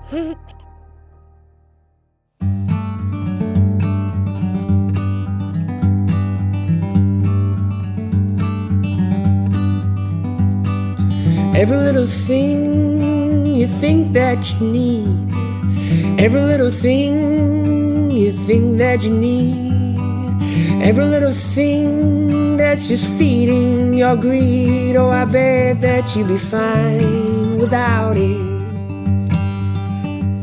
Every little thing you think that you need, every little thing you think that you need, every little thing that's just feeding your greed. Oh, I bet that you'd be fine without it.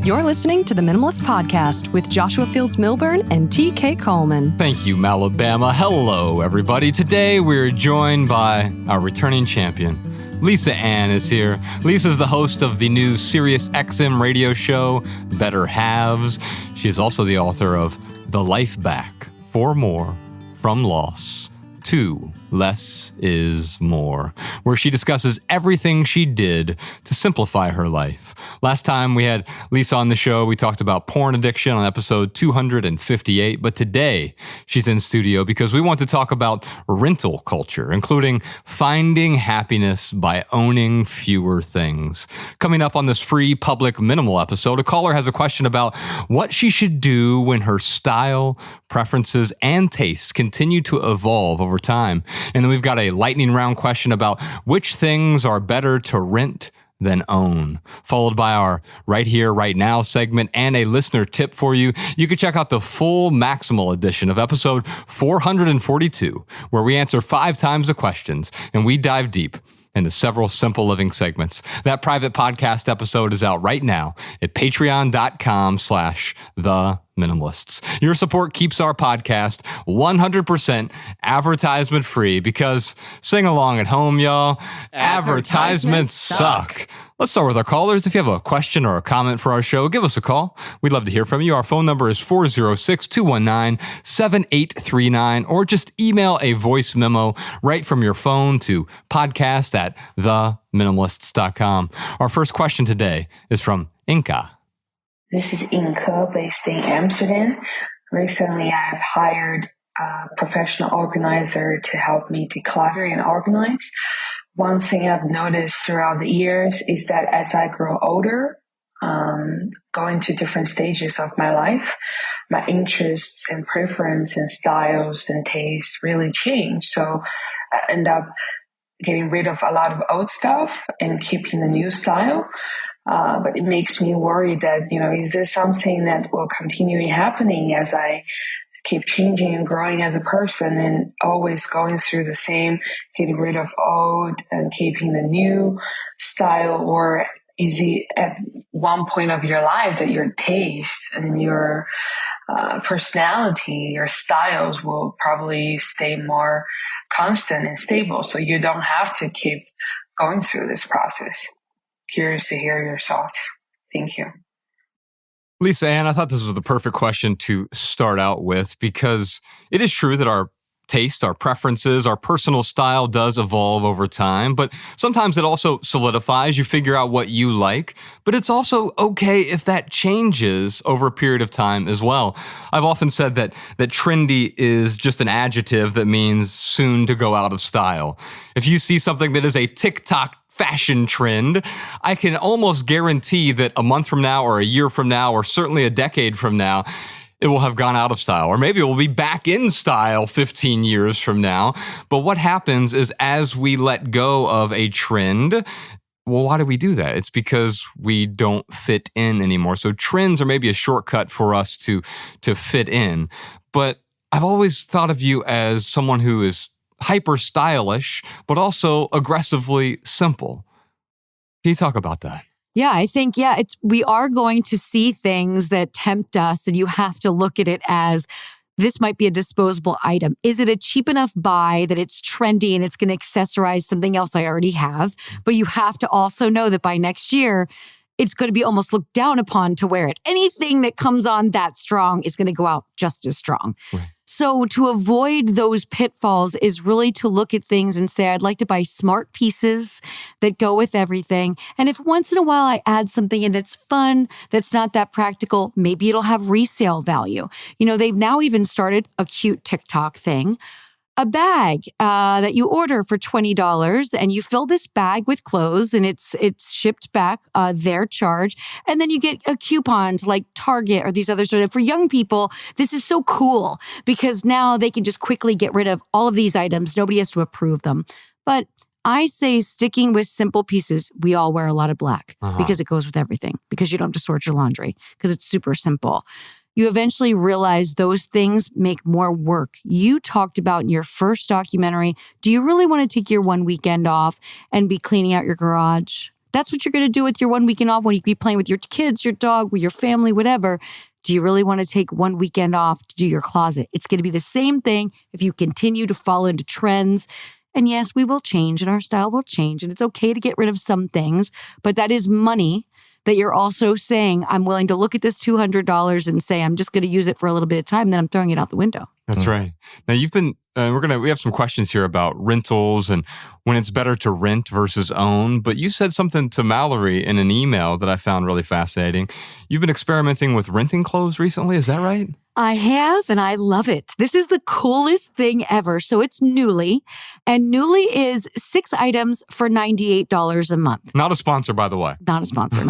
You're listening to the Minimalist Podcast with Joshua Fields Milburn and T.K. Coleman. Thank you, Malabama. Hello, everybody. Today we're joined by our returning champion. Lisa Ann is here. Lisa's the host of the new Sirius XM radio show, Better Halves. She is also the author of The Life Back, 4 More from Loss, 2 Less is More, where she discusses everything she did to simplify her life. Last time we had Lisa on the show, we talked about porn addiction on episode 258, but today she's in studio because we want to talk about rental culture, including finding happiness by owning fewer things. Coming up on this free public minimal episode, a caller has a question about what she should do when her style, preferences, and tastes continue to evolve over time. And then we've got a lightning round question about which things are better to rent than own, followed by our Right Here, Right Now segment and a listener tip for you. You can check out the full Maximal edition of episode 442, where we answer 5 times the questions and we dive deep into several simple living segments. That private podcast episode is out right now at patreon.com/theminimalists. Your support keeps our podcast 100% advertisement free because sing along at home, y'all. Advertisements suck. Let's start with our callers. If you have a question or a comment for our show, give us a call. We'd love to hear from you. Our phone number is 406-219-7839, or just email a voice memo right from your phone to podcast@theminimalists.com. Our first question today is from Inka. This is Inka, based in Amsterdam. Recently, I've hired a professional organizer to help me declutter and organize. One thing I've noticed throughout the years is that as I grow older, going to different stages of my life, my interests and preference and styles and tastes really change. So I end up getting rid of a lot of old stuff and keeping the new style. But it makes me worry that, is this something that will continue happening as I keep changing and growing as a person and always going through the same, getting rid of old and keeping the new style? Or is it at one point of your life that your taste and your personality, your styles will probably stay more constant and stable, so you don't have to keep going through this process? Curious to hear your thoughts. Thank you. Lisa Ann, I thought this was the perfect question to start out with because it is true that our taste, our preferences, our personal style does evolve over time, but sometimes it also solidifies. You figure out what you like, but it's also okay if that changes over a period of time as well. I've often said that trendy is just an adjective that means soon to go out of style. If you see something that is a TikTok fashion trend, I can almost guarantee that a month from now or a year from now or certainly a decade from now, it will have gone out of style, or maybe it will be back in style 15 years from now. But what happens is as we let go of a trend, well, why do we do that? It's because we don't fit in anymore. So trends are maybe a shortcut for us to fit in. But I've always thought of you as someone who is hyper stylish, but also aggressively simple. Can you talk about that? Yeah, I think, we are going to see things that tempt us, and you have to look at it as this might be a disposable item. Is it a cheap enough buy that it's trendy and it's going to accessorize something else I already have? But you have to also know that by next year, it's going to be almost looked down upon to wear it. Anything that comes on that strong is going to go out just as strong. Right. So to avoid those pitfalls is really to look at things and say, I'd like to buy smart pieces that go with everything. And if once in a while I add something in that's fun, that's not that practical, maybe it'll have resale value. They've now even started a cute TikTok thing a bag that you order for $20, and you fill this bag with clothes, and it's shipped back their charge, and then you get a coupon to like Target or these other sort of. For young people, this is so cool because now they can just quickly get rid of all of these items. Nobody has to approve them. But I say sticking with simple pieces. We all wear a lot of black because it goes with everything, because you don't have to sort your laundry, because it's super simple. You eventually realize those things make more work. You talked about in your first documentary, do you really want to take your one weekend off and be cleaning out your garage? That's what you're going to do with your one weekend off when you be playing with your kids, your dog, with your family, whatever. Do you really want to take one weekend off to do your closet? It's going to be the same thing if you continue to fall into trends. And yes, we will change and our style will change, and it's okay to get rid of some things, but that is money that you're also saying, I'm willing to look at this $200 and say, I'm just going to use it for a little bit of time, then I'm throwing it out the window. That's right. Now you've been, we have some questions here about rentals and when it's better to rent versus own, but you said something to Mallory in an email that I found really fascinating. You've been experimenting with renting clothes recently, is that right? I have, and I love it. This is the coolest thing ever. So it's Nuuly, and Nuuly is 6 items for $98 a month. Not a sponsor, by the way. Not a sponsor.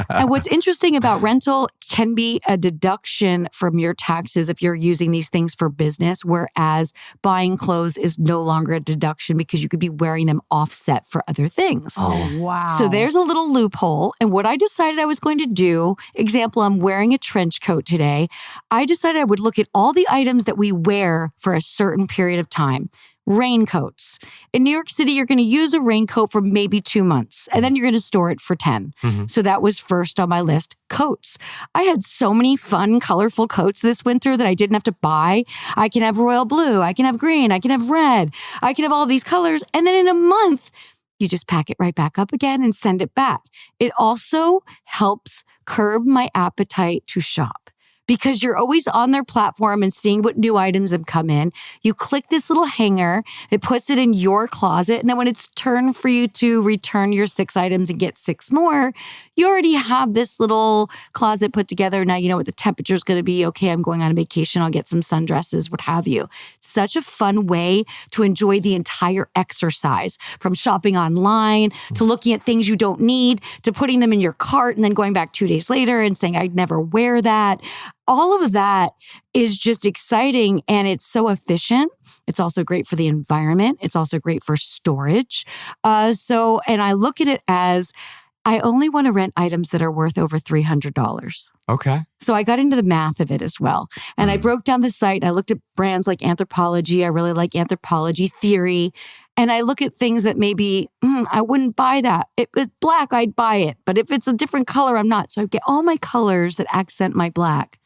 And what's interesting about rental can be a deduction from your taxes if you're using these things for business, whereas buying clothes is no longer a deduction because you could be wearing them offset for other things. Oh, wow. So there's a little loophole. And what I decided I was going to do, example, I'm wearing a trench coat today. I decided I would look at all the items that we wear for a certain period of time. Raincoats. In New York City, you're going to use a raincoat for maybe 2 months, and then you're going to store it for 10. So that was first on my list. Coats. I had so many fun, colorful coats this winter that I didn't have to buy. I can have royal blue. I can have green. I can have red. I can have all these colors. And then in a month, you just pack it right back up again and send it back. It also helps curb my appetite to shop, because you're always on their platform and seeing what new items have come in. You click this little hanger, it puts it in your closet, and then when it's turn for you to return your 6 items and get 6 more, you already have this little closet put together. Now you know what the temperature is going to be. Okay, I'm going on a vacation, I'll get some sundresses, what have you. Such a fun way to enjoy the entire exercise, from shopping online to looking at things you don't need to putting them in your cart and then going back 2 days later and saying, I'd never wear that. All of that is just exciting, and it's so efficient. It's also great for the environment. It's also great for storage. And I look at it as I only want to rent items that are worth over $300. Okay. So I got into the math of it as well. And I broke down the site and I looked at brands like Anthropologie. I really like Anthropologie Theory. And I look at things that maybe, I wouldn't buy that. If it's black, I'd buy it. But if it's a different color, I'm not. So I get all my colors that accent my black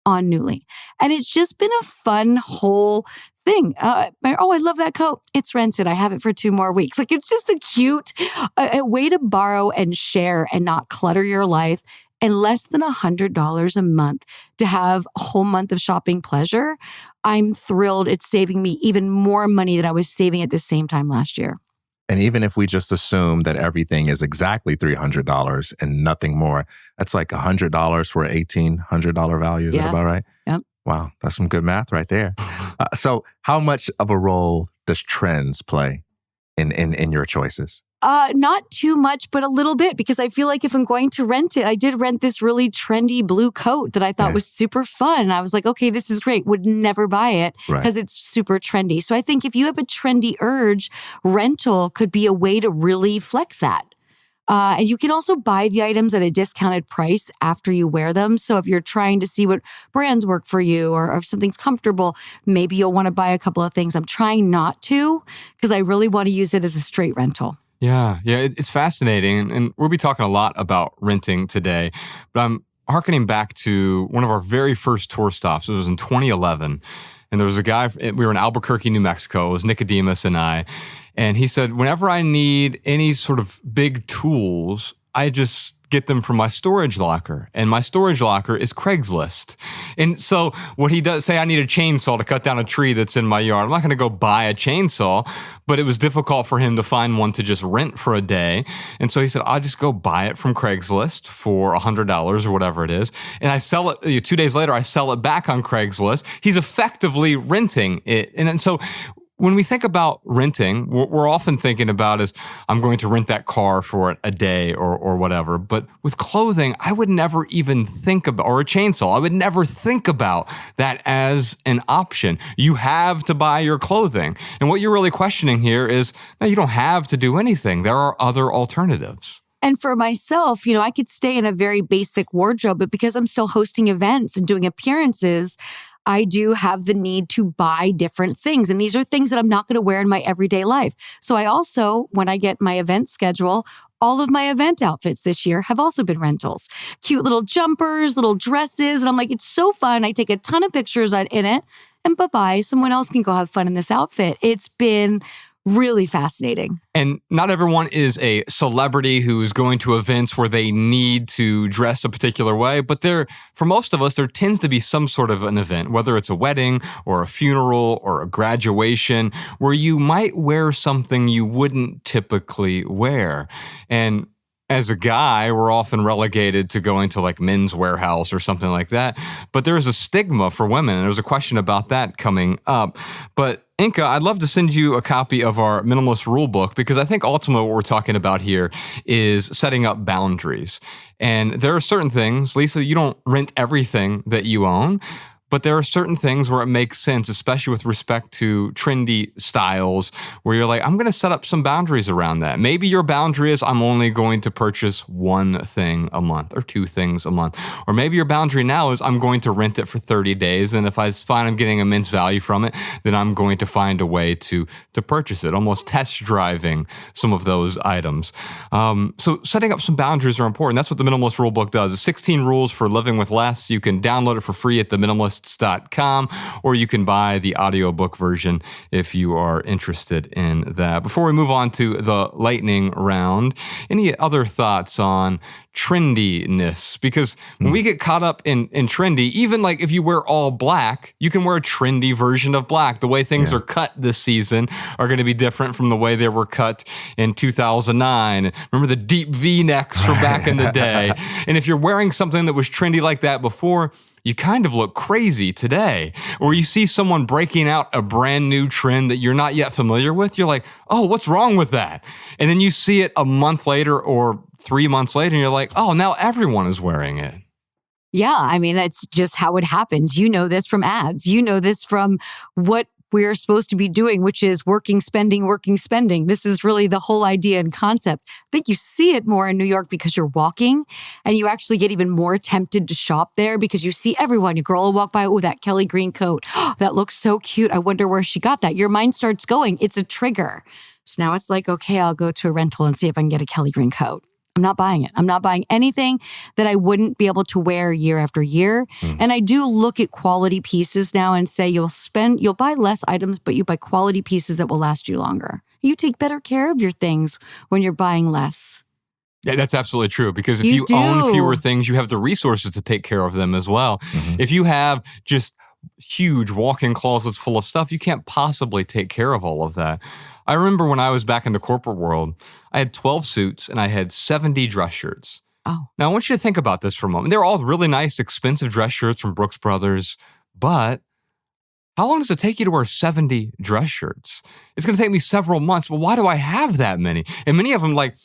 on Nuuly. And it's just been a fun whole thing. I love that coat. It's rented. I have it for 2 more weeks. Like, it's just a cute a way to borrow and share and not clutter your life. And less than $100 a month to have a whole month of shopping pleasure. I'm thrilled. It's saving me even more money than I was saving at the same time last year. And even if we just assume that everything is exactly $300 and nothing more, that's like $100 for an $1,800 value. Is that about right? Yep. Wow, that's some good math right there. So how much of a role does trends play in your choices? Not too much, but a little bit, because I feel like if I'm going to rent it, I did rent this really trendy blue coat that I thought was super fun. And I was like, okay, this is great. Would never buy it because it's super trendy. So I think if you have a trendy urge, rental could be a way to really flex that. And you can also buy the items at a discounted price after you wear them. So if you're trying to see what brands work for you, or if something's comfortable, maybe you'll want to buy a couple of things. I'm trying not to, because I really want to use it as a straight rental. Yeah, it's fascinating. And we'll be talking a lot about renting today. But I'm hearkening back to one of our very first tour stops. It was in 2011. And there was a guy, we were in Albuquerque, New Mexico. It was Nicodemus and I. And he said, whenever I need any sort of big tools, I just get them from my storage locker, and my storage locker is Craigslist. And so what he does, say I need a chainsaw to cut down a tree that's in my yard. I'm not going to go buy a chainsaw, but it was difficult for him to find one to just rent for a day. And so he said, I'll just go buy it from Craigslist for $100 or whatever it is. And I sell it 2 days later, I sell it back on Craigslist. He's effectively renting it. And then so when we think about renting, what we're often thinking about is, I'm going to rent that car for a day or whatever. But with clothing, I would never even think about, or a chainsaw, I would never think about that as an option. You have to buy your clothing. And what you're really questioning here is, no, you don't have to do anything. There are other alternatives. And for myself, I could stay in a very basic wardrobe, but because I'm still hosting events and doing appearances, I do have the need to buy different things. And these are things that I'm not going to wear in my everyday life. So I also, when I get my event schedule, all of my event outfits this year have also been rentals. Cute little jumpers, little dresses. And I'm like, it's so fun. I take a ton of pictures in it, and bye-bye. Someone else can go have fun in this outfit. It's been really fascinating. And not everyone is a celebrity who's going to events where they need to dress a particular way, but for most of us, there tends to be some sort of an event, whether it's a wedding or a funeral or a graduation, where you might wear something you wouldn't typically wear. And as a guy, we're often relegated to going to like Men's Warehouse or something like that. But there is a stigma for women, and there was a question about that coming up. But Inka, I'd love to send you a copy of our Minimalist Rule Book, because I think ultimately what we're talking about here is setting up boundaries. And there are certain things, Lisa, you don't rent everything that you own, but there are certain things where it makes sense, especially with respect to trendy styles, where you're like, I'm going to set up some boundaries around that. Maybe your boundary is, I'm only going to purchase one thing a month or two things a month. Or maybe your boundary now is, I'm going to rent it for 30 days. And if I find I'm getting immense value from it, then I'm going to find a way to purchase it, almost test driving some of those items. So setting up some boundaries are important. That's what the Minimalist Rule Book does. It's 16 rules for living with less. You can download it for free at theminimalists.com, or you can buy the audiobook version if you are interested in that. Before we move on to the lightning round, any other thoughts on trendiness? Because when we get caught up in trendy, even like if you wear all black, you can wear a trendy version of black. The way things are cut this season are going to be different from the way they were cut in 2009. Remember the deep V-necks from back in the day? And if you're wearing something that was trendy like that before, you kind of look crazy today. Or you see someone breaking out a brand new trend that you're not yet familiar with, you're like, oh, what's wrong with that? And then you see it a month later or 3 months later, and you're like, oh, now everyone is wearing it. Yeah, I mean, that's just how it happens. You know this from ads. You know this from what we're supposed to be doing, which is working, spending. This is really the whole idea and concept. I think you see it more in New York because you're walking, and you actually get even more tempted to shop there because you see everyone. Your girl will walk by, oh, that Kelly green coat. Oh, that looks so cute. I wonder where she got that. Your mind starts going. It's a trigger. So now it's like, okay, I'll go to a rental and see if I can get a Kelly green coat. I'm not buying it. I'm not buying anything that I wouldn't be able to wear year after year. And I do look at quality pieces now and say you'll buy less items, but you buy quality pieces that will last you longer. You take better care of your things when you're buying less. Yeah, that's absolutely true. Because if you own fewer things, you have the resources to take care of them as well. Mm-hmm. If you have just huge walk-in closets full of stuff, you can't possibly take care of all of that. I remember when I was back in the corporate world, I had 12 suits and I had 70 dress shirts. Oh. Now, I want you to think about this for a moment. They're all really nice, expensive dress shirts from Brooks Brothers, but how long does it take you to wear 70 dress shirts? It's going to take me several months. Well, why do I have that many? And many of them, like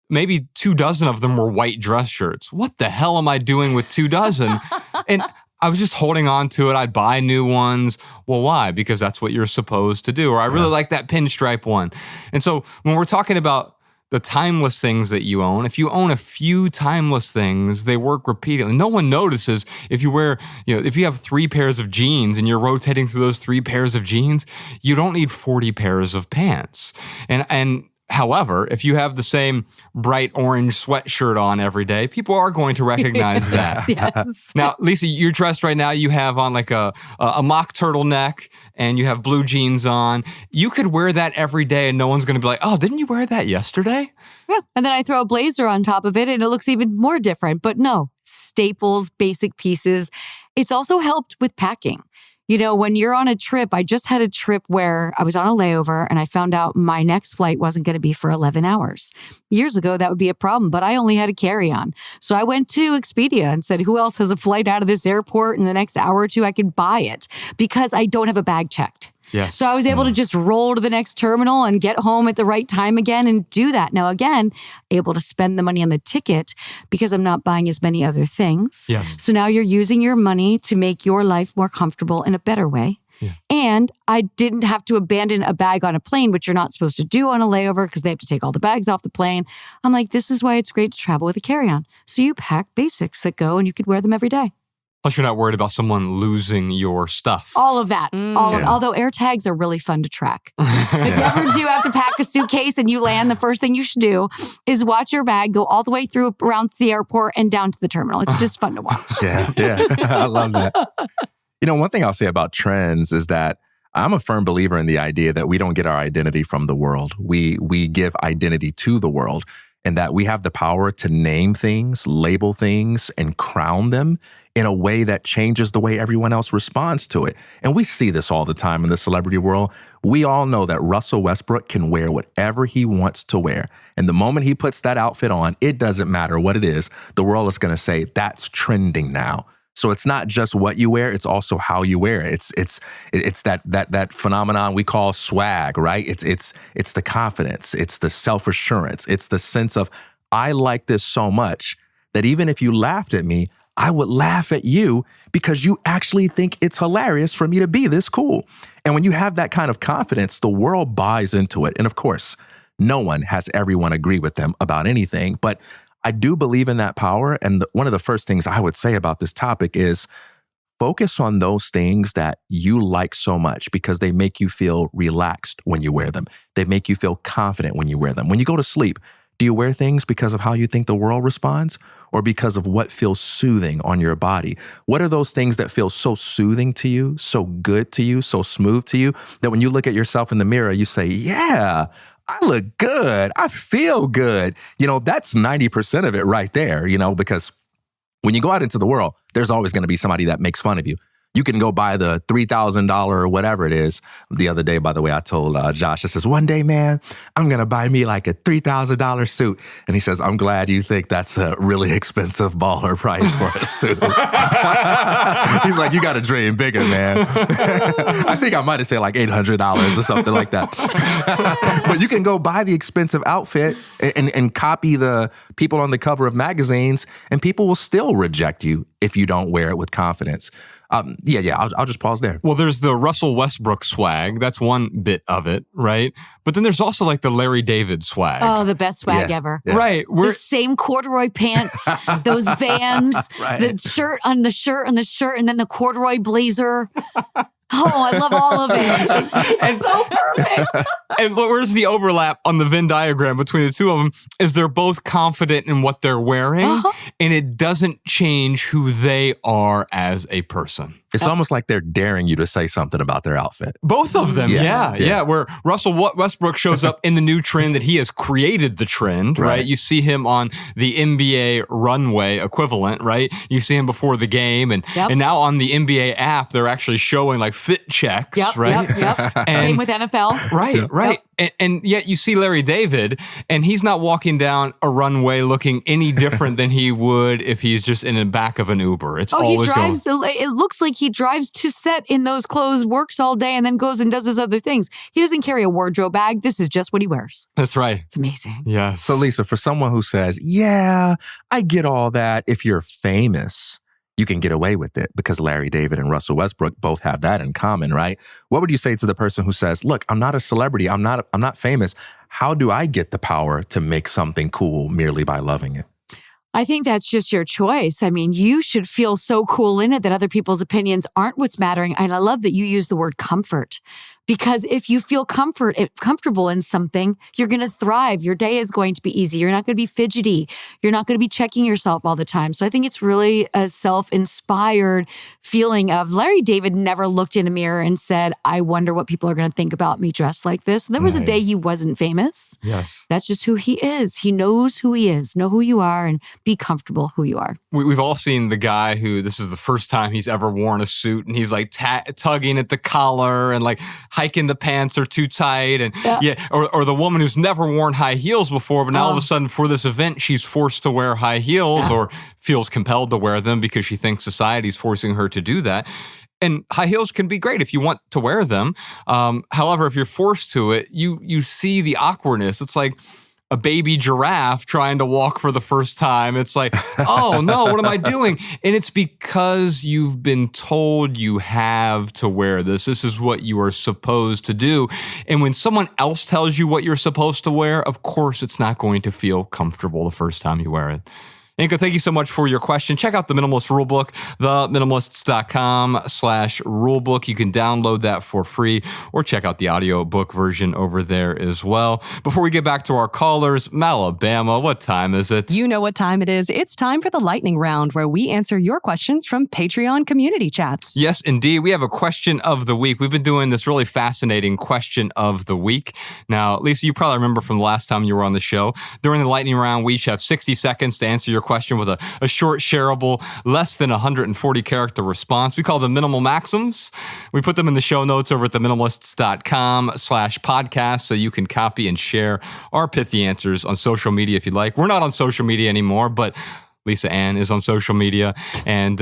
maybe 24 of them were white dress shirts. What the hell am I doing with 24? And I was just holding on to it. I'd buy new ones. Well, why? Because that's what you're supposed to do. Or I really like that pinstripe one. And so when we're talking about the timeless things that you own, if you own a few timeless things, they work repeatedly. No one notices if you wear, if you have 3 pairs of jeans and you're rotating through those 3 pairs of jeans, you don't need 40 pairs of pants. And However, if you have the same bright orange sweatshirt on every day, people are going to recognize that. Yes. Now, Lisa, you're dressed right now. You have on like a mock turtleneck and you have blue jeans on. You could wear that every day and no one's going to be like, oh, didn't you wear that yesterday? Yeah. And then I throw a blazer on top of it and it looks even more different. But no, staples, basic pieces. It's also helped with packing. You know, when you're on a trip, I just had a trip where I was on a layover and I found out my next flight wasn't going to be for 11 hours. Years ago, that would be a problem, but I only had a carry-on. So I went to Expedia and said, who else has a flight out of this airport in the next hour or two? I could buy it because I don't have a bag checked. Yes. So I was able to just roll to the next terminal and get home at the right time again and do that. Now, again, able to spend the money on the ticket because I'm not buying as many other things. Yes. So now you're using your money to make your life more comfortable in a better way. Yeah. And I didn't have to abandon a bag on a plane, which you're not supposed to do on a layover because they have to take all the bags off the plane. I'm like, this is why it's great to travel with a carry-on. So you pack basics that go and you could wear them every day. Plus, you're not worried about someone losing your stuff. All of that. Although air tags are really fun to track. If you ever do have to pack a suitcase and you land, the first thing you should do is watch your bag go all the way through around the airport and down to the terminal. It's just fun to watch. Yeah. I love that. You know, one thing I'll say about trends is that I'm a firm believer in the idea that we don't get our identity from the world. We give identity to the world, and that we have the power to name things, label things, and crown them in a way that changes the way everyone else responds to it. And we see this all the time in the celebrity world. We all know that Russell Westbrook can wear whatever he wants to wear. And the moment he puts that outfit on, it doesn't matter what it is. The world is going to say, that's trending now. So it's not just what you wear, it's also how you wear it. It's that phenomenon we call swag, right? It's the confidence, it's the self-assurance, it's the sense of, I like this so much that even if you laughed at me, I would laugh at you because you actually think it's hilarious for me to be this cool. And when you have that kind of confidence, the world buys into it. And of course, no one has everyone agree with them about anything, but I do believe in that power. And one of the first things I would say about this topic is focus on those things that you like so much because they make you feel relaxed when you wear them. They make you feel confident when you wear them. When you go to sleep, do you wear things because of how you think the world responds or because of what feels soothing on your body? What are those things that feel so soothing to you, so good to you, so smooth to you that when you look at yourself in the mirror, you say, yeah, I look good. I feel good. You know, that's 90% of it right there, you know, because when you go out into the world, there's always going to be somebody that makes fun of you. You can go buy the $3,000 or whatever it is. The other day, by the way, I told Josh, I says, one day, man, I'm going to buy me like a $3,000 suit. And he says, I'm glad you think that's a really expensive baller price for a suit. He's like, you got to dream bigger, man. I think I might have said like $800 or something like that. But you can go buy the expensive outfit and copy the people on the cover of magazines, and people will still reject you if you don't wear it with confidence. I'll just pause there. Well, there's the Russell Westbrook swag. That's one bit of it, right? But then there's also like the Larry David swag. Oh, the best swag ever. Yeah. Right. The same corduroy pants, those Vans, Right. the shirt on the shirt and the shirt, and then the corduroy blazer. Oh, I love all of it. It's so perfect. And where's the overlap on the Venn diagram between the two of them is they're both confident in what they're wearing, and it doesn't change who they are as a person. It's almost like they're daring you to say something about their outfit. Both of them, yeah. Where Russell Westbrook shows up in the new trend that he has created the trend, right? You see him on the NBA runway equivalent, right? You see him before the game, and now on the NBA app, they're actually showing like fit checks, right? Yep. And same with NFL. Right. And yet you see Larry David, and he's not walking down a runway looking any different than he would if he's just in the back of an Uber. It's always he drives. It looks like he drives to set in those clothes, works all day, and then goes and does his other things. He doesn't carry a wardrobe bag. This is just what he wears. That's right. It's amazing. Yeah. So Lisa, for someone who says, yeah, I get all that. If you're famous, you can get away with it because Larry David and Russell Westbrook both have that in common, right? What would you say to the person who says, look, I'm not a celebrity. I'm not famous. How do I get the power to make something cool merely by loving it? I think that's just your choice. I mean, you should feel so cool in it that other people's opinions aren't what's mattering. And I love that you use the word comfort Because if you feel comfortable in something, you're going to thrive. Your day is going to be easy. You're not going to be fidgety. You're not going to be checking yourself all the time. So I think it's really a self-inspired feeling of Larry David never looked in a mirror and said, I wonder what people are going to think about me dressed like this. There was a day he wasn't famous. Yes. That's just who he is. He knows who he is. Know who you are and be comfortable who you are. We've all seen the guy who this is the first time he's ever worn a suit and he's like tugging at the collar and like hiking the pants are too tight. And or the woman who's never worn high heels before, but now all of a sudden for this event, she's forced to wear high heels or feels compelled to wear them because she thinks society's forcing her to do that. And high heels can be great if you want to wear them. However, if you're forced to it, you see the awkwardness. It's like a baby giraffe trying to walk for the first time. It's like, oh no, what am I doing? And it's because you've been told you have to wear this. This is what you are supposed to do. And when someone else tells you what you're supposed to wear, of course, it's not going to feel comfortable the first time you wear it. Inka, thank you so much for your question. Check out the Minimalist Rulebook, theminimalists.com/rulebook. You can download that for free or check out the audiobook version over there as well. Before we get back to our callers, Malabama, what time is it? You know what time it is. It's time for the lightning round where we answer your questions from Patreon community chats. Yes, indeed. We have a question of the week. We've been doing this really fascinating question of the week. Now, Lisa, you probably remember from the last time you were on the show. During the lightning round, we each have 60 seconds to answer your question with a short, shareable, less than 140 character response. We call them minimal maxims. We put them in the show notes over at theminimalists.com/podcast so you can copy and share our pithy answers on social media if you'd like. We're not on social media anymore, but Lisa Ann is on social media, and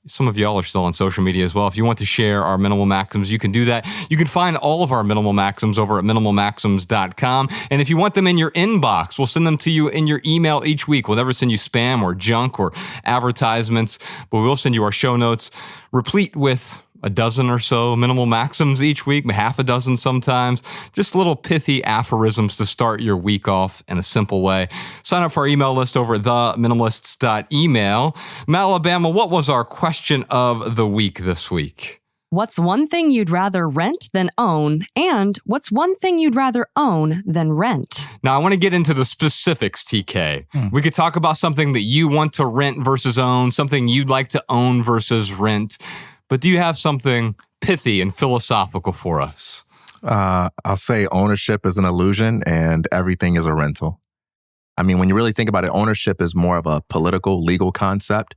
some of y'all are still on social media as well. If you want to share our minimal maxims, you can do that. You can find all of our minimal maxims over at minimalmaxims.com. And if you want them in your inbox, we'll send them to you in your email each week. We'll never send you spam or junk or advertisements, but we will send you our show notes replete with a dozen or so minimal maxims each week, half a dozen sometimes. Just little pithy aphorisms to start your week off in a simple way. Sign up for our email list over at theminimalists.email. Malabama, what was our question of the week this week? What's one thing you'd rather rent than own? And what's one thing you'd rather own than rent? Now, I want to get into the specifics, TK. We could talk about something that you want to rent versus own, something you'd like to own versus rent. But do you have something pithy and philosophical for us? I'll say ownership is an illusion and everything is a rental. I mean, when you really think about it, ownership is more of a political, legal concept.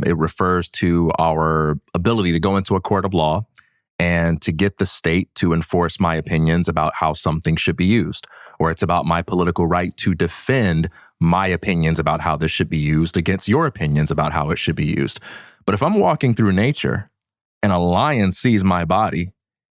It refers to our ability to go into a court of law and to get the state to enforce my opinions about how something should be used. Or it's about my political right to defend my opinions about how this should be used against your opinions about how it should be used. But if I'm walking through nature and a lion sees my body,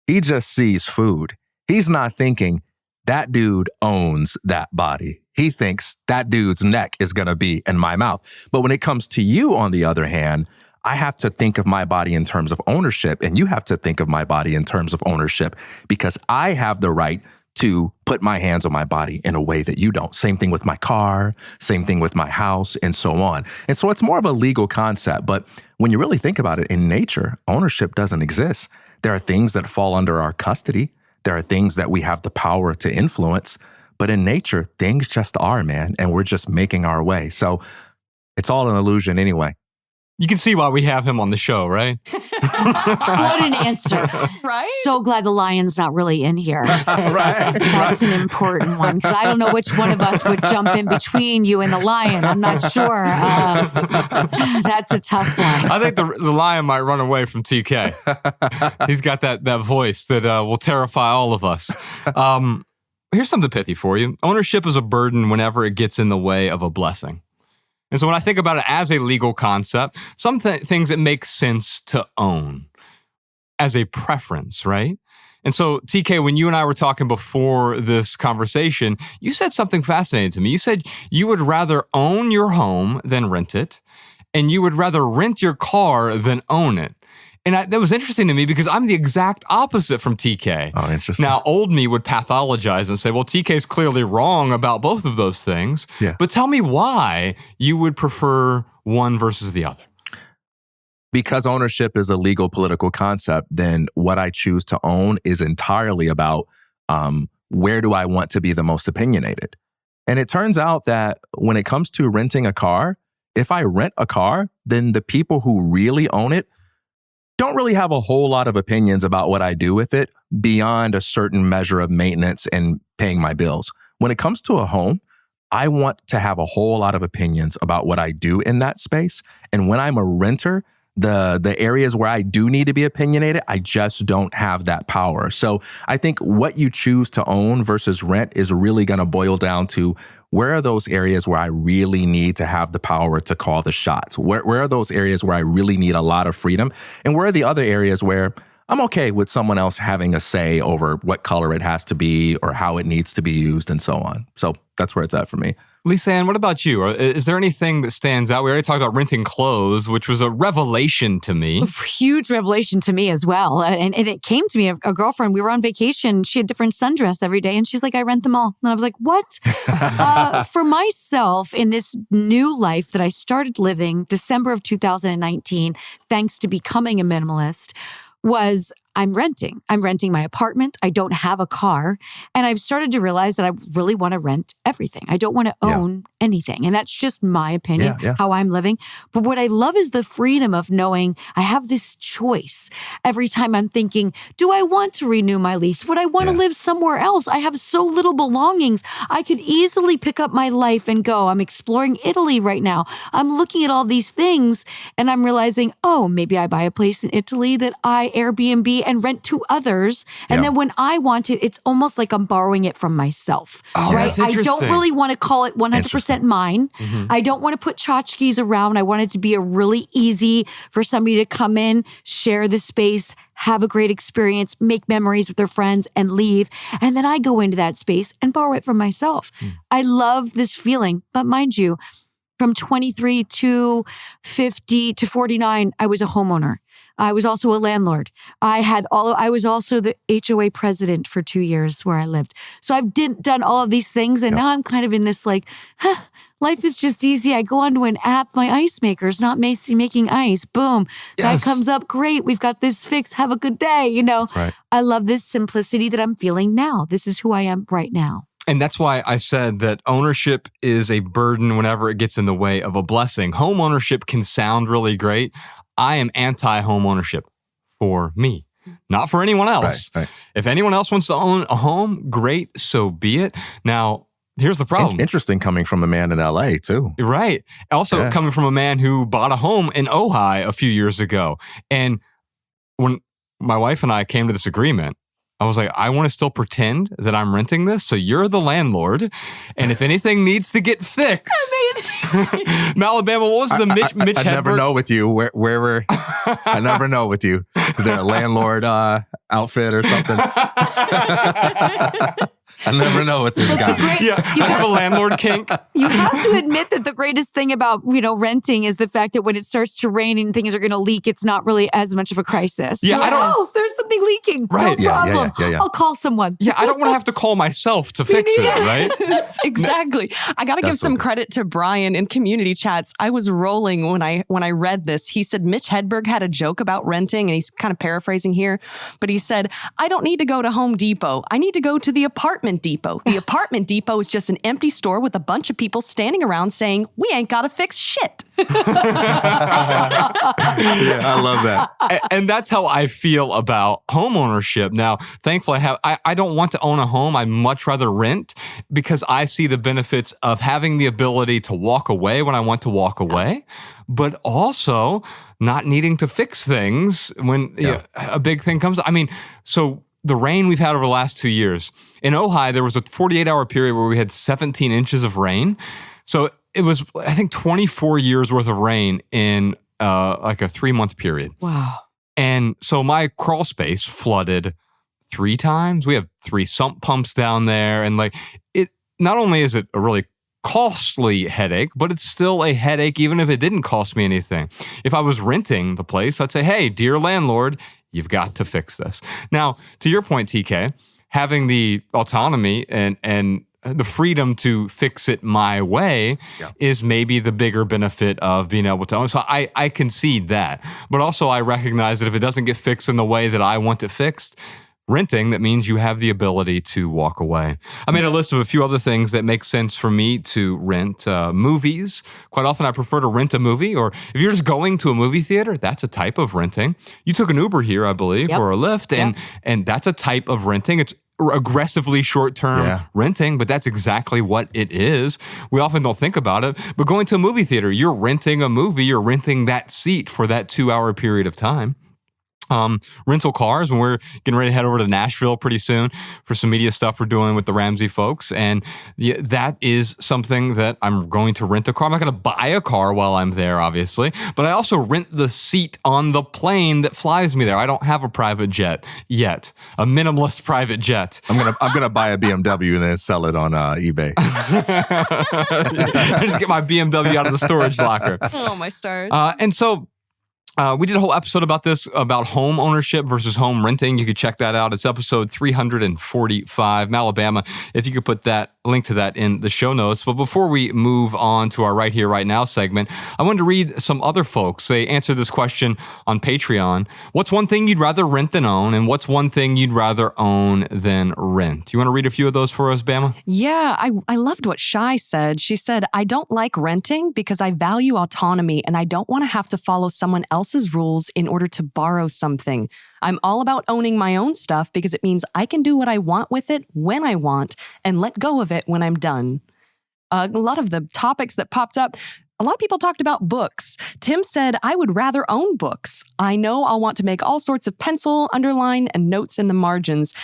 he just sees food. He's not thinking that dude owns that body. He thinks that dude's neck is going to be in my mouth. But when it comes to you, on the other hand, I have to think of my body in terms of ownership, and you have to think of my body in terms of ownership because I have the right to put my hands on my body in a way that you don't. Same thing with my car, same thing with my house, and so on. And so it's more of a legal concept. But when you really think about it, in nature, ownership doesn't exist. There are things that fall under our custody. There are things that we have the power to influence. But in nature, things just are, man, and we're just making our way. So it's all an illusion anyway. You can see why we have him on the show, right? What an answer. Right? So glad the lion's not really in here. Right. That's an important one because I don't know which one of us would jump in between you and the lion. I'm not sure. That's a tough one. I think the lion might run away from TK. He's got that voice that will terrify all of us. Here's something pithy for you. Ownership is a burden whenever it gets in the way of a blessing. And so when I think about it as a legal concept, some things it makes sense to own as a preference, right? And so, TK, when you and I were talking before this conversation, you said something fascinating to me. You said you would rather own your home than rent it, and you would rather rent your car than own it. And that was interesting to me because I'm the exact opposite from TK. Oh, interesting. Now, old me would pathologize and say, well, TK's clearly wrong about both of those things. Yeah. But tell me why you would prefer one versus the other. because ownership is a legal political concept, then what I choose to own is entirely about where do I want to be the most opinionated. And it turns out that when it comes to renting a car, if I rent a car, then the people who really own it don't really have a whole lot of opinions about what I do with it beyond a certain measure of maintenance and paying my bills. When it comes to a home, I want to have a whole lot of opinions about what I do in that space. And when I'm a renter, the areas where I do need to be opinionated, I just don't have that power. So I think what you choose to own versus rent is really going to boil down to where are those areas where I really need to have the power to call the shots? Where are those areas where I really need a lot of freedom? And where are the other areas where I'm okay with someone else having a say over what color it has to be or how it needs to be used and so on. So that's where it's at for me. Lisa Ann, what about you? Is there anything that stands out? We already talked about renting clothes, which was a revelation to me. Huge revelation to me as well. And it came to me, a girlfriend, we were on vacation. She had different sundress every day. And she's like, I rent them all. And I was like, what? For myself, in this new life that I started living December of 2019, thanks to becoming a minimalist, was I'm renting. I'm renting my apartment. I don't have a car. And I've started to realize that I really want to rent everything. I don't want to own anything. And that's just my opinion, how I'm living. But what I love is the freedom of knowing I have this choice. Every time I'm thinking, do I want to renew my lease? Would I want to live somewhere else? I have so little belongings. I could easily pick up my life and go. I'm exploring Italy right now. I'm looking at all these things and I'm realizing, oh, maybe I buy a place in Italy that I Airbnb and rent to others. And then when I want it, it's almost like I'm borrowing it from myself. Oh, right? that's I interesting. don't really want to call it 100% mine. I don't want to put tchotchkes around. I want it to be a really easy for somebody to come in, share the space, have a great experience, make memories with their friends and leave. And then I go into that space and borrow it from myself. I love this feeling. But mind you, from 23 to 50 to 49, I was a homeowner. I was also a landlord. I was also the HOA president for 2 years where I lived. So I've done all of these things. And now I'm kind of in this life is just easy. I go onto an app. My ice maker's not making ice. Boom. That comes up. Great. We've got this fixed. Have a good day. Right. I love this simplicity that I'm feeling now. This is who I am right now. And that's why I said that ownership is a burden whenever it gets in the way of a blessing. Home ownership can sound really great. I am anti-home ownership for me, not for anyone else. Right. If anyone else wants to own a home, great, so be it. Now, here's the problem. Interesting coming from a man in LA too. Right. Also coming from a man who bought a home in Ojai a few years ago. And when my wife and I came to this agreement, I was like, I want to still pretend that I'm renting this. So you're the landlord. And if anything needs to get fixed, Malabama, what was the Mitch I never Hedberg? know with you where we're. I never know with you. Is there a landlord outfit or something? I never know with this guy. I have a landlord kink. You have to admit that the greatest thing about, renting is the fact that when it starts to rain and things are going to leak, it's not really as much of a crisis. Yeah, I don't. Oh, there's something leaking. Right. No problem. Yeah. I'll call someone. Yeah, I don't want to have to call myself to fix it, right? Yes, exactly. I got to give some credit to Brian in community chats. I was rolling when I read this. He said Mitch Hedberg had a joke about renting, and he's kind of paraphrasing here, but he said, I don't need to go to Home Depot. I need to go to the apartment depot. The apartment depot is just an empty store with a bunch of people standing around saying, we ain't got to fix shit. I love that. And that's how I feel about home ownership. Now, thankfully, I don't want to own a home. I'd much rather rent because I see the benefits of having the ability to walk away when I want to walk away, but also not needing to fix things when a big thing comes. I mean, so the rain we've had over the last 2 years. In Ojai, there was a 48-hour period where we had 17 inches of rain. So it was, I think, 24 years worth of rain in like a 3-month period. Wow. And so my crawl space flooded 3 times. We have 3 sump pumps down there. And it not only is it a really costly headache, but it's still a headache even if it didn't cost me anything. If I was renting the place, I'd say, hey, dear landlord, you've got to fix this. Now, to your point, TK, having the autonomy and the freedom to fix it my way is maybe the bigger benefit of being able to own. So I concede that. But also I recognize that if it doesn't get fixed in the way that I want it fixed, renting, that means you have the ability to walk away. I made a list of a few other things that make sense for me to rent. Movies. Quite often I prefer to rent a movie, or if you're just going to a movie theater, that's a type of renting. You took an Uber here, I believe, or a Lyft, and that's a type of renting. It's aggressively short-term renting, but that's exactly what it is. We often don't think about it, but going to a movie theater, you're renting a movie, you're renting that seat for that 2-hour period of time. Rental cars, when we're getting ready to head over to Nashville pretty soon for some media stuff we're doing with the Ramsey folks. And that is something that I'm going to rent a car. I'm not going to buy a car while I'm there, obviously, but I also rent the seat on the plane that flies me there. I don't have a private jet yet, a minimalist private jet. I'm gonna buy a BMW and then sell it on eBay. I just get my BMW out of the storage locker. Oh, my stars. And so we did a whole episode about this, about home ownership versus home renting. You could check that out. It's episode 345, Alabama. If you could put that link to that in the show notes. But before we move on to our Right Here, Right Now segment, I wanted to read some other folks. They answered this question on Patreon. What's one thing you'd rather rent than own? And what's one thing you'd rather own than rent? You want to read a few of those for us, Bama? Yeah, I loved what Shai said. She said, I don't like renting because I value autonomy and I don't want to have to follow someone else's rules in order to borrow something. I'm all about owning my own stuff because it means I can do what I want with it when I want and let go of it when I'm done. A lot of the topics that popped up, a lot of people talked about books. Tim said, I would rather own books. I know I'll want to make all sorts of pencil, underline, and notes in the margins.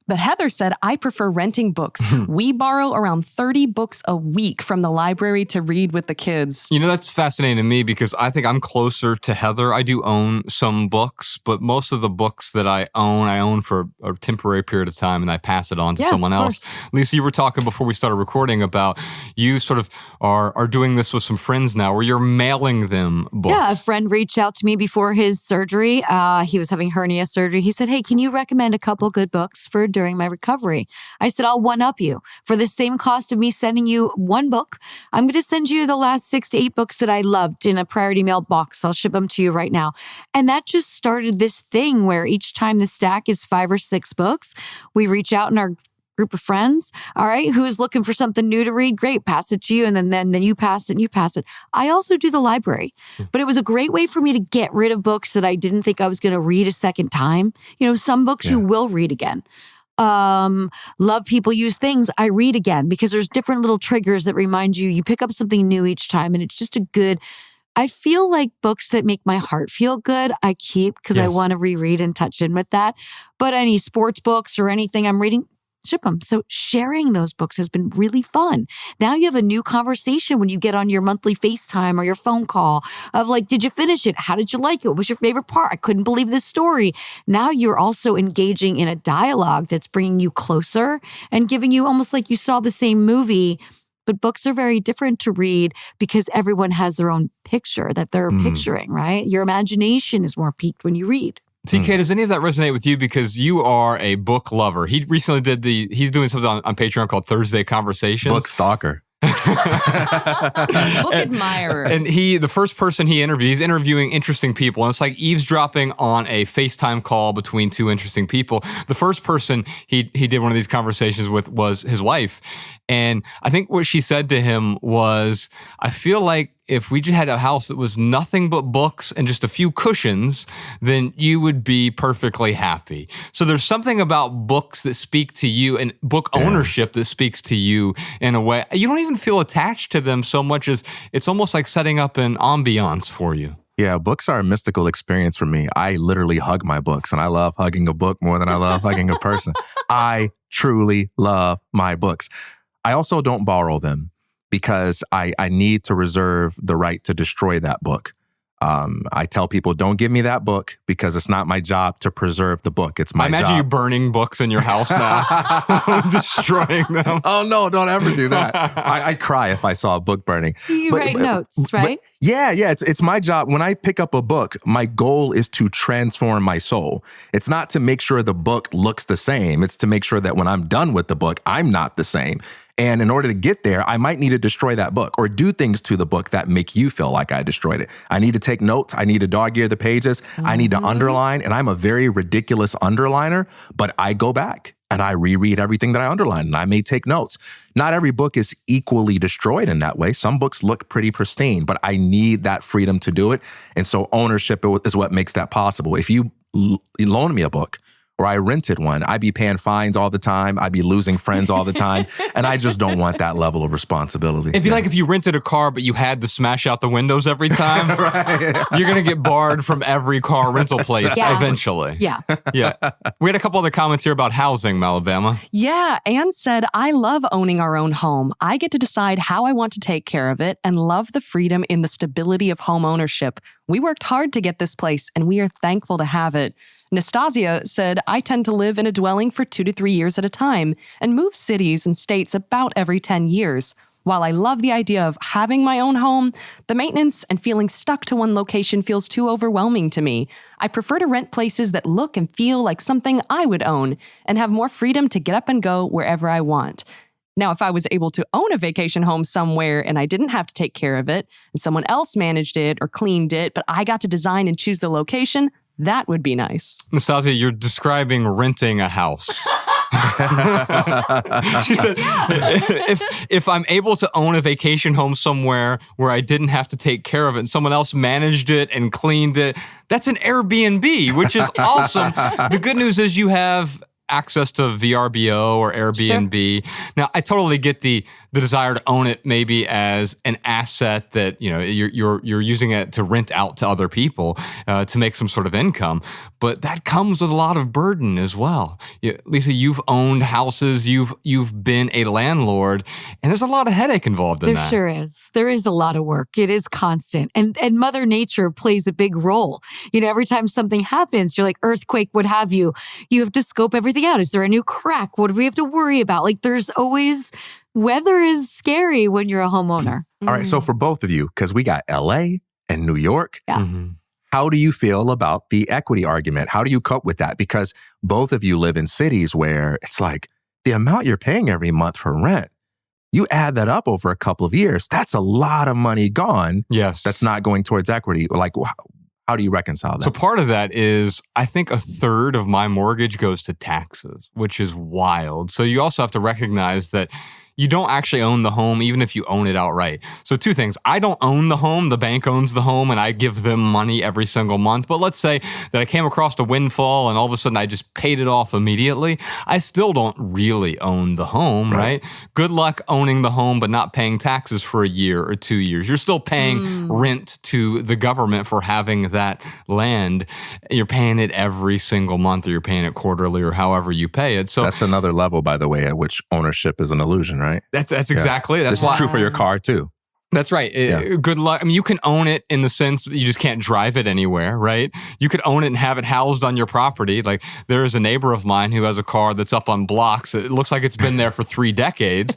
But Heather said, I prefer renting books. We borrow around 30 books a week from the library to read with the kids. You know, that's fascinating to me because I think I'm closer to Heather. I do own some books, but most of the books that I own for a temporary period of time and I pass it on to someone else. Lisa, you were talking before we started recording about you sort of are doing this with some friends now where you're mailing them books. Yeah, a friend reached out to me before his surgery. He was having hernia surgery. He said, hey, can you recommend a couple good books for during my recovery? I said, I'll one-up you. For the same cost of me sending you one book, I'm going to send you the last 6 to 8 books that I loved in a priority mail box. I'll ship them to you right now. And that just started this thing where each time the stack is 5 or 6 books, we reach out in our group of friends. All right, who's looking for something new to read? Great, pass it to you. And then you pass it and you pass it. I also do the library, but it was a great way for me to get rid of books that I didn't think I was going to read a second time. You know, some books you will read again. Love People Use Things, I read again because there's different little triggers that remind you pick up something new each time. And it's just I feel like books that make my heart feel good, I keep because I want to reread and touch in with that. But any sports books or anything I'm reading, ship them. So sharing those books has been really fun. Now you have a new conversation when you get on your monthly FaceTime or your phone call of like, did you finish it? How did you like it? What was your favorite part? I couldn't believe this story. Now you're also engaging in a dialogue that's bringing you closer and giving you almost like you saw the same movie. But books are very different to read because everyone has their own picture that they're picturing, right? Your imagination is more piqued when you read. TK, does any of that resonate with you? Because you are a book lover. He recently he's doing something on Patreon called Thursday Conversations. Book stalker. Book admirer. And the first person he interviews, interviewing interesting people. And it's like eavesdropping on a FaceTime call between two interesting people. The first person he did one of these conversations with was his wife. And I think what she said to him was, I feel like if we just had a house that was nothing but books and just a few cushions, then you would be perfectly happy. So there's something about books that speak to you and book ownership that speaks to you in a way. You don't even feel attached to them so much as it's almost like setting up an ambiance for you. Yeah, books are a mystical experience for me. I literally hug my books, and I love hugging a book more than I love hugging a person. I truly love my books. I also don't borrow them because I need to reserve the right to destroy that book. I tell people, don't give me that book because it's not my job to preserve the book. It's my job. I imagine you burning books in your house now, destroying them. Oh, no, don't ever do that. I'd cry if I saw a book burning. You write notes, right? Yeah. It's my job. When I pick up a book, my goal is to transform my soul. It's not to make sure the book looks the same. It's to make sure that when I'm done with the book, I'm not the same. And in order to get there, I might need to destroy that book or do things to the book that make you feel like I destroyed it. I need to take notes. I need to dog ear the pages. I need to underline. And I'm a very ridiculous underliner, but I go back and I reread everything that I underlined and I may take notes. Not every book is equally destroyed in that way. Some books look pretty pristine, but I need that freedom to do it. And so ownership is what makes that possible. If you loan me a book, or I rented one, I'd be paying fines all the time. I'd be losing friends all the time. And I just don't want that level of responsibility. It'd be like if you rented a car, but you had to smash out the windows every time. Right. You're going to get barred from every car rental place eventually. Yeah. Yeah. We had a couple other comments here about housing, Alabama. Yeah. Anne said, I love owning our own home. I get to decide how I want to take care of it and love the freedom in the stability of home ownership. We worked hard to get this place and we are thankful to have it. Nastasia said, I tend to live in a dwelling for 2 to 3 years at a time and move cities and states about every 10 years. While I love the idea of having my own home, the maintenance and feeling stuck to one location feels too overwhelming to me. I prefer to rent places that look and feel like something I would own and have more freedom to get up and go wherever I want. Now, if I was able to own a vacation home somewhere and I didn't have to take care of it and someone else managed it or cleaned it, but I got to design and choose the location, that would be nice. Nastasia, you're describing renting a house. She said, if I'm able to own a vacation home somewhere where I didn't have to take care of it and someone else managed it and cleaned it, that's an Airbnb, which is awesome. The good news is you have access to VRBO or Airbnb. Sure. Now, I totally get the desire to own it maybe as an asset that, you know, you're using it to rent out to other people to make some sort of income. But that comes with a lot of burden as well. Lisa, you've owned houses, you've been a landlord, and there's a lot of headache involved in that. There sure is. There is a lot of work. It is constant. And Mother Nature plays a big role. You know, every time something happens, you're like earthquake, what have you, you have to scope everything out. Is there a new crack? What do we have to worry about? Like there's always, weather is scary when you're a homeowner. All right. So for both of you, because we got LA and New York, yeah. How do you feel about the equity argument? How do you cope with that? Because both of you live in cities where it's like the amount you're paying every month for rent, you add that up over a couple of years, that's a lot of money gone. Yes. That's not going towards equity. Like, how do you reconcile that? So part of that is, I think 1/3 of my mortgage goes to taxes, which is wild. So you also have to recognize that you don't actually own the home, even if you own it outright. So 2 things. I don't own the home. The bank owns the home, and I give them money every single month. But let's say that I came across a windfall, and all of a sudden I just paid it off immediately. I still don't really own the home, right? Good luck owning the home, but not paying taxes for a year or 2 years. You're still paying rent to the government for having that land. You're paying it every single month, or you're paying it quarterly, or however you pay it. So that's another level, by the way, at which ownership is an illusion, right? That's exactly it. This is true for your car too. That's right. Good luck. I mean, you can own it in the sense you just can't drive it anywhere, right? You could own it and have it housed on your property. Like there is a neighbor of mine who has a car that's up on blocks. It looks like it's been there for 3 decades.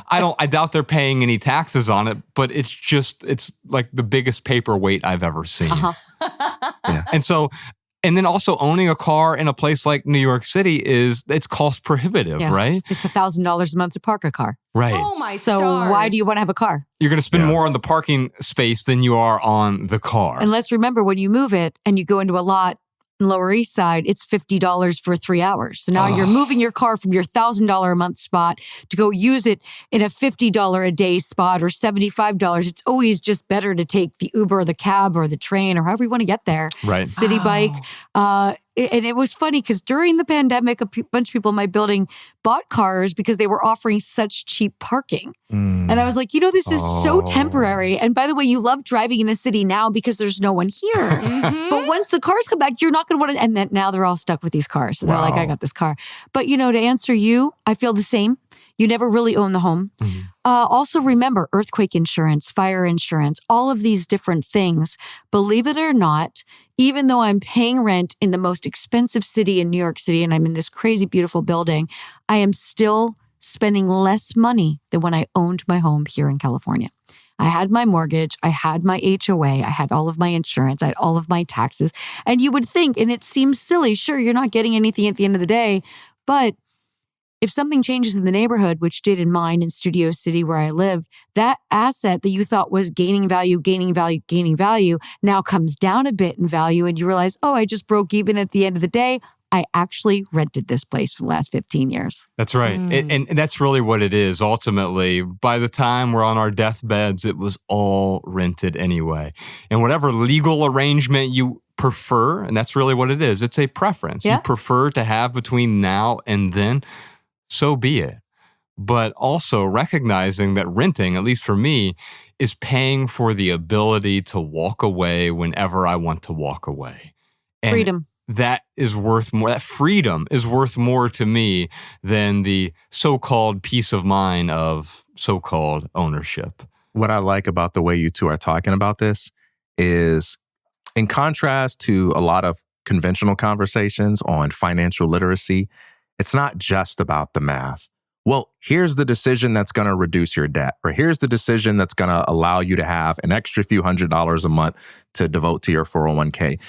I doubt they're paying any taxes on it, but it's like the biggest paperweight I've ever seen. And then also owning a car in a place like New York City it's cost prohibitive, right? It's $1,000 a month to park a car. Right. Oh my So stars. why do you want to have a car? You're going to spend more on the parking space than you are on the car. And let's remember, when you move it and you go into a lot in Lower East Side, it's $50 for 3 hours. So now you're moving your car from your $1,000 a month spot to go use it in a $50 a day spot or $75. It's always just better to take the Uber or the cab or the train or however you want to get there. Right. City bike. And it was funny because during the pandemic, bunch of people in my building bought cars because they were offering such cheap parking. And I was like, this is so temporary. And by the way, you love driving in the city now because there's no one here. But once the cars come back, you're not going to want to. And then now they're all stuck with these cars. So they're like, I got this car. But, to answer you, I feel the same. You never really own the home. Also remember, earthquake insurance, fire insurance, all of these different things. Believe it or not, even though I'm paying rent in the most expensive city in New York City and I'm in this crazy, beautiful building, I am still spending less money than when I owned my home here in California. I had my mortgage, I had my HOA, I had all of my insurance, I had all of my taxes. And you would think, and it seems silly, sure, you're not getting anything at the end of the day, but if something changes in the neighborhood, which did in mine in Studio City where I lived, that asset that you thought was gaining value, now comes down a bit in value. And you realize, oh, I just broke even at the end of the day. I actually rented this place for the last 15 years. That's right. And that's really what it is. Ultimately, by the time we're on our deathbeds, it was all rented anyway. And whatever legal arrangement you prefer, and that's really what it is, it's a preference. Yeah. You prefer to have between now and then, so be it. But also recognizing that renting, at least for me, is paying for the ability to walk away whenever I want to walk away. And Freedom. that is worth more. That freedom is worth more to me than the so-called peace of mind of so-called ownership. What I like about the way you two are talking about this is, in contrast to a lot of conventional conversations on financial literacy, it's not just about the math. Well, here's the decision that's going to reduce your debt, or here's the decision that's going to allow you to have an extra few $100s a month to devote to your 401k.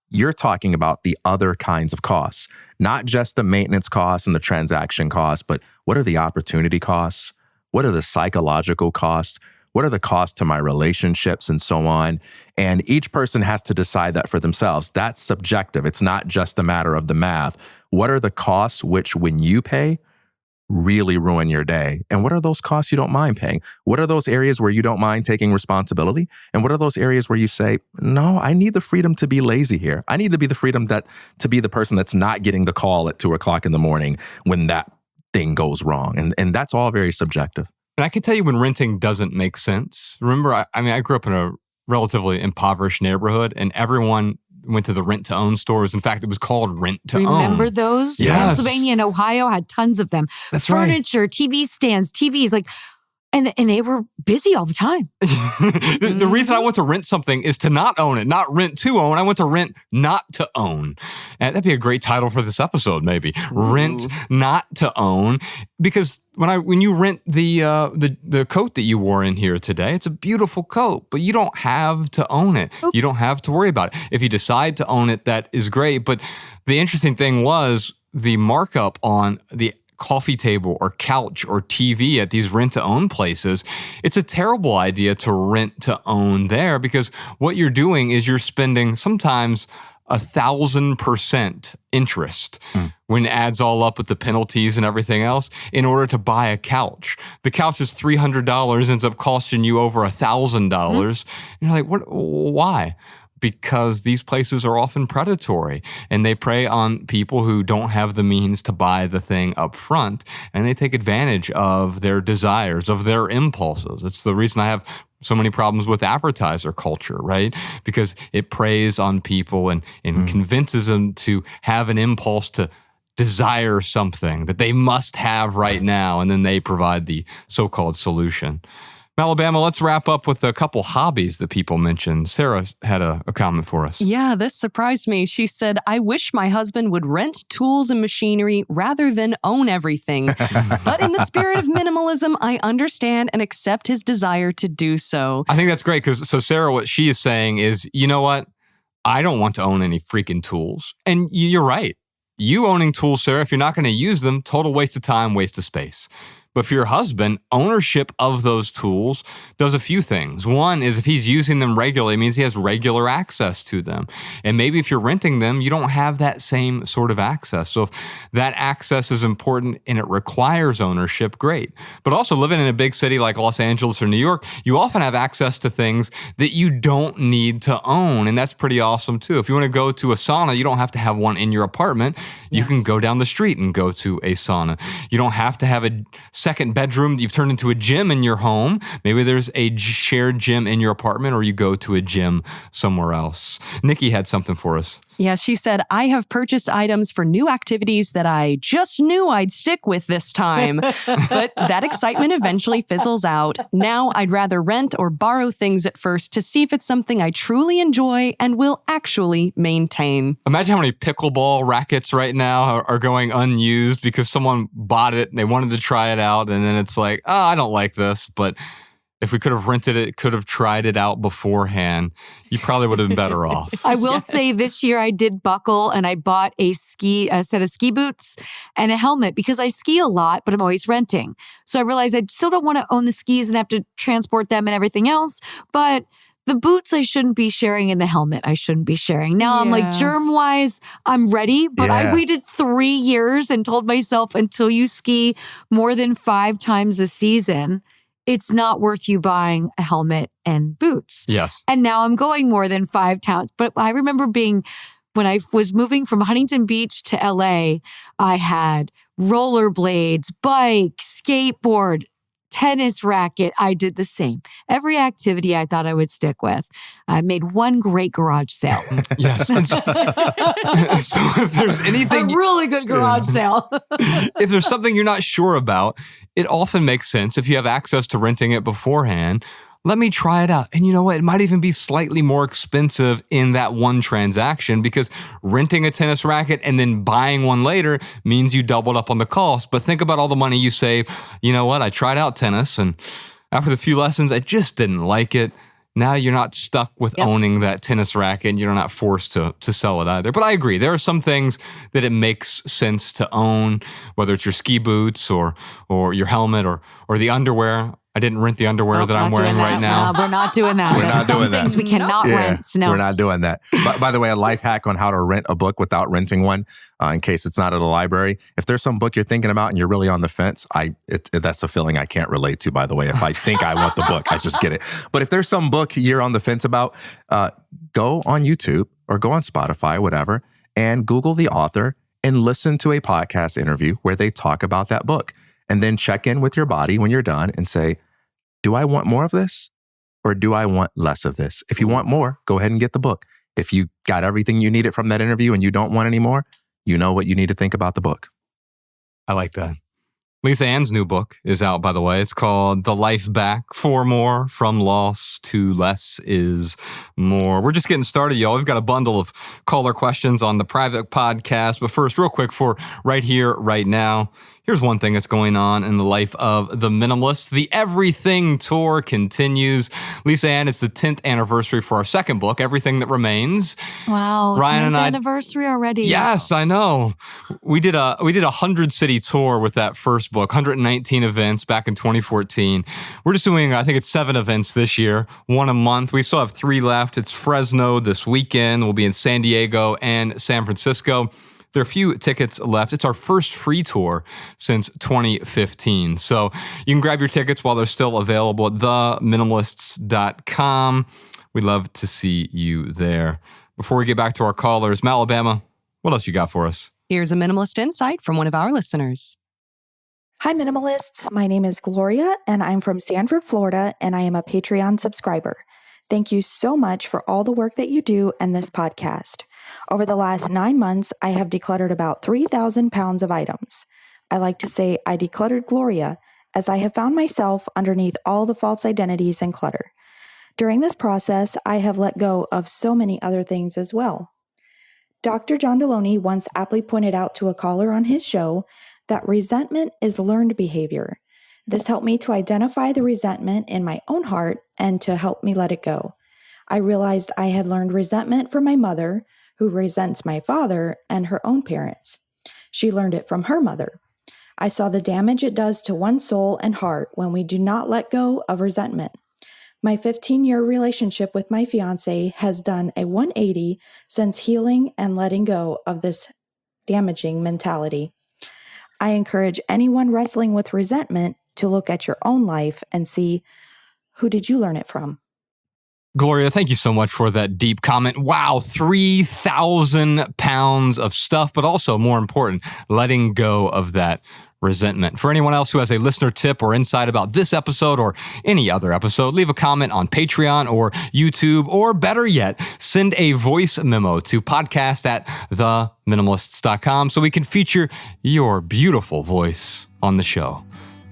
You're talking about the other kinds of costs, not just the maintenance costs and the transaction costs, but what are the opportunity costs? What are the psychological costs? What are the costs to my relationships and so on? And each person has to decide that for themselves. That's subjective. It's not just a matter of the math. What are the costs which, when you pay, really ruin your day? And what are those costs you don't mind paying? What are those areas where you don't mind taking responsibility? And what are those areas where you say, no, I need the freedom to be lazy here. I need to be the freedom to be the person that's not getting the call at 2:00 in the morning when that thing goes wrong. And that's all very subjective. And I can tell you when renting doesn't make sense. Remember, I grew up in a relatively impoverished neighborhood, and everyone went to the rent-to-own stores. In fact, it was called rent-to-own. Remember those? Yes. Pennsylvania and Ohio had tons of them. That's right. Furniture, TV stands, TVs, and they were busy all the time. The reason I went to rent something is to not own it, not rent to own. I went to rent not to own. And that'd be a great title for this episode, maybe. Ooh. Rent not to own. Because when you rent the coat that you wore in here today, it's a beautiful coat, but you don't have to own it. Okay. You don't have to worry about it. If you decide to own it, that is great. But the interesting thing was the markup on the coffee table or couch or TV at these rent-to-own places. It's a terrible idea to rent to own there, because what you're doing is you're spending sometimes 1,000% interest when it adds all up with the penalties and everything else in order to buy a couch. The couch is $300, ends up costing you over $1,000. And you're like, what? Why? Because these places are often predatory and they prey on people who don't have the means to buy the thing up front, and they take advantage of their desires, of their impulses. It's the reason I have so many problems with advertiser culture, right? Because it preys on people and convinces them to have an impulse to desire something that they must have right now, and then they provide the so-called solution. Alabama, let's wrap up with a couple hobbies that people mentioned. Sarah had a comment for us. Yeah, this surprised me. She said, I wish my husband would rent tools and machinery rather than own everything. But in the spirit of minimalism, I understand and accept his desire to do so. I think that's great because, so Sarah, what she is saying is, you know what? I don't want to own any freaking tools. And you're right. You owning tools, Sarah, if you're not going to use them, total waste of time, waste of space. But for your husband, ownership of those tools does a few things. One is if he's using them regularly, it means he has regular access to them. And maybe if you're renting them, you don't have that same sort of access. So if that access is important and it requires ownership, great. But also living in a big city like Los Angeles or New York, you often have access to things that you don't need to own. And that's pretty awesome too. If you want to go to a sauna, you don't have to have one in your apartment. You can go down the street and go to a sauna. You don't have to have a second bedroom that you've turned into a gym in your home. Maybe there's a shared gym in your apartment, or you go to a gym somewhere else. Nikki had something for us. Yeah, she said, I have purchased items for new activities that I just knew I'd stick with this time. But that excitement eventually fizzles out. Now I'd rather rent or borrow things at first to see if it's something I truly enjoy and will actually maintain. Imagine how many pickleball rackets right now are going unused because someone bought it and they wanted to try it out. And then it's like, oh, I don't like this. But if we could have rented it, could have tried it out beforehand, you probably would have been better off. I will say this year I did buckle and I bought a set of ski boots and a helmet because I ski a lot, but I'm always renting. So I realized I still don't want to own the skis and have to transport them and everything else. But the boots I shouldn't be sharing and the helmet I shouldn't be sharing. Now I'm like, germ-wise, I'm ready. But I waited 3 years and told myself until you ski more than 5 times a season, it's not worth you buying a helmet and boots. Yes. And now I'm going more than 5 times. But I remember when I was moving from Huntington Beach to LA, I had rollerblades, bike, skateboard, tennis racket. I did the same. Every activity I thought I would stick with. I made one great garage sale. Yes. So if there's anything... A really good garage sale. If there's something you're not sure about, it often makes sense if you have access to renting it beforehand. Let me try it out. And you know what? It might even be slightly more expensive in that one transaction because renting a tennis racket and then buying one later means you doubled up on the cost. But think about all the money you save. You know what? I tried out tennis and after the few lessons, I just didn't like it. Now you're not stuck with owning that tennis racket and you're not forced to sell it either. But I agree. There are some things that it makes sense to own, whether it's your ski boots or your helmet or the underwear. I didn't rent the underwear that I'm wearing right now. No, we're not doing that. We're not doing that. Some things we cannot rent. No, we're not doing that. By the way, a life hack on how to rent a book without renting one, in case it's not at a library. If there's some book you're thinking about and you're really on the fence, that's a feeling I can't relate to, by the way. If I think I want the book, I just get it. But if there's some book you're on the fence about, go on YouTube or go on Spotify, whatever, and Google the author and listen to a podcast interview where they talk about that book. And then check in with your body when you're done and say, do I want more of this or do I want less of this? If you want more, go ahead and get the book. If you got everything you needed from that interview and you don't want any more, you know what you need to think about the book. I like that. Lisa Ann's new book is out, by the way. It's called The Life Back, 4 More, From Loss to Less is More. We're just getting started, y'all. We've got a bundle of caller questions on the private podcast. But first, real quick for right here, right now, here's one thing that's going on in the life of the Minimalists. The Everything Tour continues. Lisa Ann, it's the 10th anniversary for our second book, Everything That Remains. Wow, Ryan 10th and I, anniversary already. Yes, I know. We did a 100-city tour with that first book, 119 events back in 2014. We're just doing, I think it's 7 events this year, 1 a month. We still have 3 left. It's Fresno this weekend. We'll be in San Diego and San Francisco. There are a few tickets left. It's our first free tour since 2015. So you can grab your tickets while they're still available at theminimalists.com. We'd love to see you there. Before we get back to our callers, Alabama, what else you got for us? Here's a minimalist insight from one of our listeners. Hi, Minimalists. My name is Gloria, and I'm from Sanford, Florida, and I am a Patreon subscriber. Thank you so much for all the work that you do and this podcast. Over the last 9 months, I have decluttered about 3,000 pounds of items. I like to say I decluttered Gloria, as I have found myself underneath all the false identities and clutter. During this process, I have let go of so many other things as well. Dr. John Deloney once aptly pointed out to a caller on his show that resentment is learned behavior. This helped me to identify the resentment in my own heart and to help me let it go. I realized I had learned resentment from my mother, who resents my father and her own parents. She learned it from her mother. I saw the damage it does to one's soul and heart when we do not let go of resentment. My 15-year relationship with my fiance has done a 180 since healing and letting go of this damaging mentality. I encourage anyone wrestling with resentment to look at your own life and see, who did you learn it from? Gloria, thank you so much for that deep comment. Wow, 3,000 pounds of stuff, but also more important, letting go of that resentment. For anyone else who has a listener tip or insight about this episode or any other episode, leave a comment on Patreon or YouTube, or better yet, send a voice memo to podcast@theminimalists.com so we can feature your beautiful voice on the show.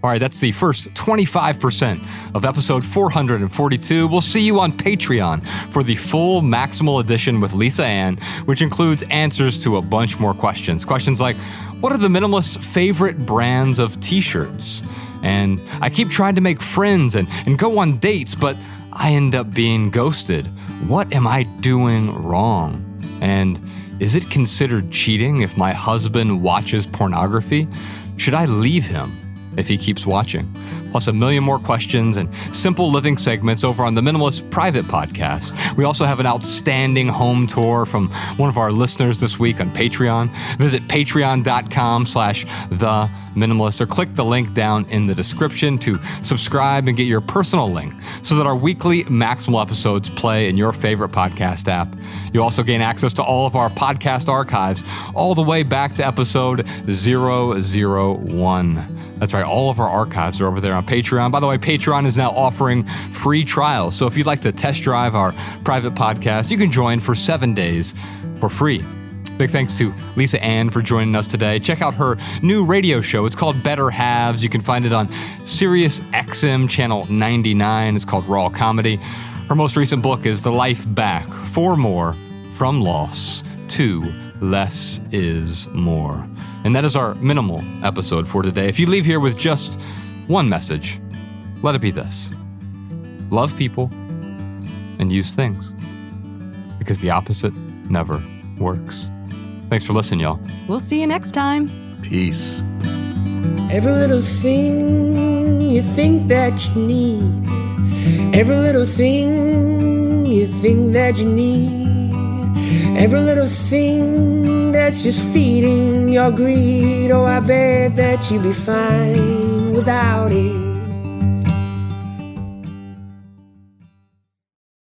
All right, that's the first 25% of episode 442. We'll see you on Patreon for the full Maximal Edition with Lisa Ann, which includes answers to a bunch more questions. Questions like, what are the Minimalists' favorite brands of t-shirts? And I keep trying to make friends and go on dates, but I end up being ghosted. What am I doing wrong? And is it considered cheating if my husband watches pornography? Should I leave him if he keeps watching? Plus a million more questions and simple living segments over on the Minimalist private podcast. We also have an outstanding home tour from one of our listeners this week on Patreon. Visit patreon.com/theminimalist or click the link down in the description to subscribe and get your personal link so that our weekly Maximal episodes play in your favorite podcast app. You'll also gain access to all of our podcast archives all the way back to episode 001. That's right, all of our archives are over there on Patreon. By the way, Patreon is now offering free trials. So if you'd like to test drive our private podcast, you can join for 7 days for free. Big thanks to Lisa Ann for joining us today. Check out her new radio show. It's called Better Halves. You can find it on Sirius XM channel 99. It's called Raw Comedy. Her most recent book is The Life Back, 4 More from Loss to Less is More. And that is our minimal episode for today. If you leave here with just one message, let it be this: love people and use things, because the opposite never works. Thanks for listening, y'all. We'll see you next time. Peace. Every little thing you think that you need, every little thing you think that you need, every little thing that's just feeding your greed. Oh, I bet that you'd be fine without it.